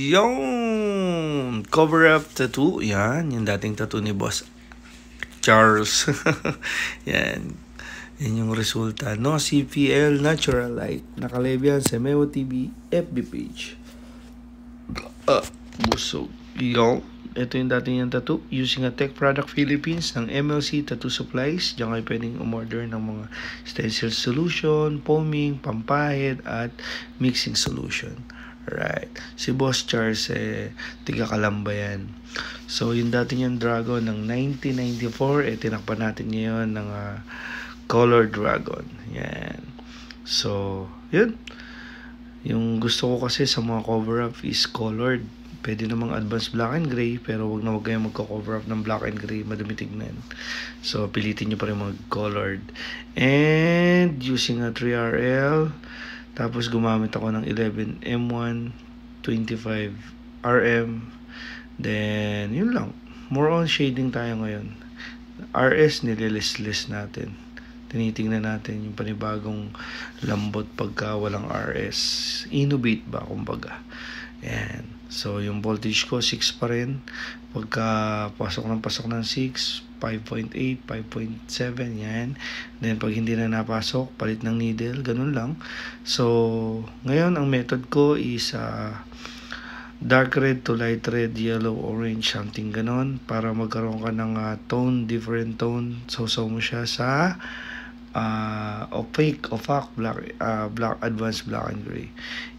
Yung cover up tattoo, yan, yung dating tattoo ni Boss Charles. Yan. Yan yung resulta. No CPL Natural Light. Nakalib yan sa Memo TV FB page. Busog. Yung. Ito yung dating yung tattoo. Using a Tech Product Philippines ng MLC Tattoo Supplies. Diyan kayo pwedeng umorder ng mga stencil solution, foaming, pampahid, at mixing solution. Right. Si Boss Charles, tiga Kalamba yan. So, yung dati niyang Dragon ng 1994, tinakpan natin ngayon ng Color Dragon. Yan. So, yun. Yung gusto ko kasi sa mga cover-up is colored. Pwede namang advanced black and gray, pero wag kayong magko-cover up ng black and gray, madumi tignan. So, pilitin nyo pa rin mag-colored. And, using a 3RL, tapos gumamit ako ng 11M1, 25RM, then, yun lang. More on shading tayo ngayon. RS, nililis-list natin. Tinitingnan natin yung panibagong lambot pagka walang RS. Innovate ba, kumbaga. Yan. So, yung voltage ko, 6 pa rin. Pagka pasok ng 6, 5.8, 5.7, yan. Then, pag hindi na napasok, palit ng needle, ganun lang. So, ngayon, ang method ko is dark red to light red, yellow, orange, something ganun. Para magkaroon ka ng tone, different tone. So mo siya sa opaque, black, advanced black and gray.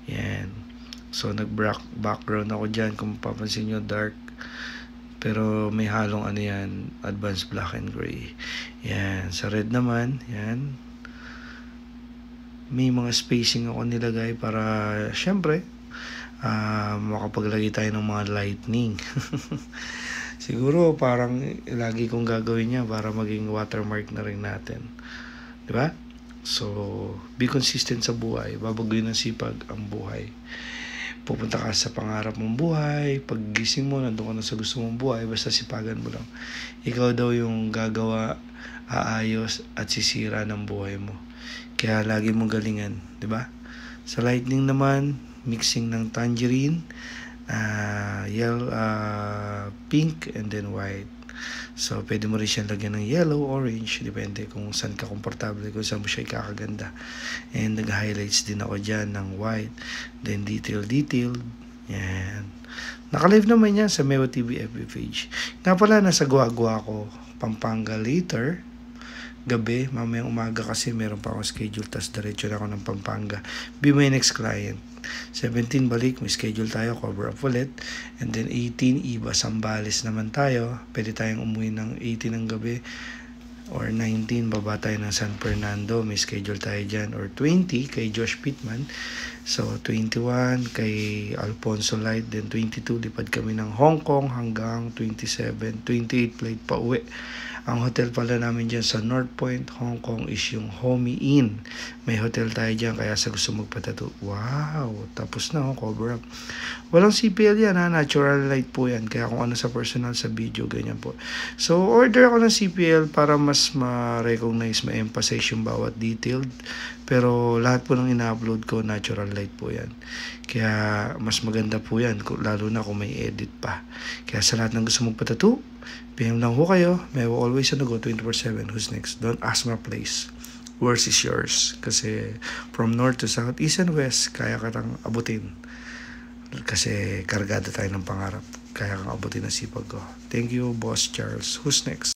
Yan. So, nag-background ako dyan. Kung papansin nyo, dark. Pero may halong yan, advanced black and gray. Yan. Sa red naman, yan. May mga spacing ako nilagay para, syempre, makapaglagay tayo ng mga lightning. Siguro, parang lagi kong gagawin niya para maging watermark na rin natin. Diba? So, be consistent sa buhay. Babaguhin ng sipag ang buhay. Pupunta ka sa pangarap mong buhay, paggising mo, nandun ka na sa gusto mong buhay, basta sipagan mo lang. Ikaw daw yung gagawa, aayos, at sisira ng buhay mo. Kaya lagi mong galingan, di ba? Sa lightning naman, mixing ng tangerine, yellow, pink, and then white. So, pwede mo rin siyang lagyan ng yellow, orange, depende kung saan ka komportable, kung saan mo siya ikakaganda. And nag-highlights din ako dyan ng white, then detail, yan. Naka-live naman yan sa Memo TV FB page. Nga pala, nasa Guagua ako, Pampanga later, gabi, mamayang umaga kasi meron pa akong schedule, tas diretso na ako ng Pampanga. Be my next client. 17 balik, may schedule tayo, cover up ulit. And then 18, iba, Sambales naman tayo. Pwede tayong umuwi ng 18 ng gabi. Or 19, baba tayo ng San Fernando. May schedule tayo dyan. Or 20, kay Josh Pittman. So, 21, kay Alfonso Light. Then 22, lipad kami ng Hong Kong hanggang 27. 28 flight pa uwi. Ang hotel pala namin dyan sa North Point, Hong Kong is yung Homie Inn. May hotel tayo dyan, kaya sa gusto magpatato. Wow! Tapos na, cover up. Walang CPL yan, natural light po yan. Kaya kung ano sa personal, sa video, ganyan po. So, order ako ng CPL para mas ma-recognize, ma-emphasize yung bawat detailed. Pero lahat po ng ina-upload ko, natural light po yan. Kaya mas maganda po yan, lalo na kung may edit pa. Kaya sa lahat ng gusto magpatato, PM lang ho kayo. May always on the go 24/7. Who's next? Don't ask my place. Where's is yours? Kasi from north to south, east and west, kaya katang abutin. Kasi kargada tayo ng pangarap. Kaya kang abutin ang sipag ko. Thank you, Boss Charles. Who's next?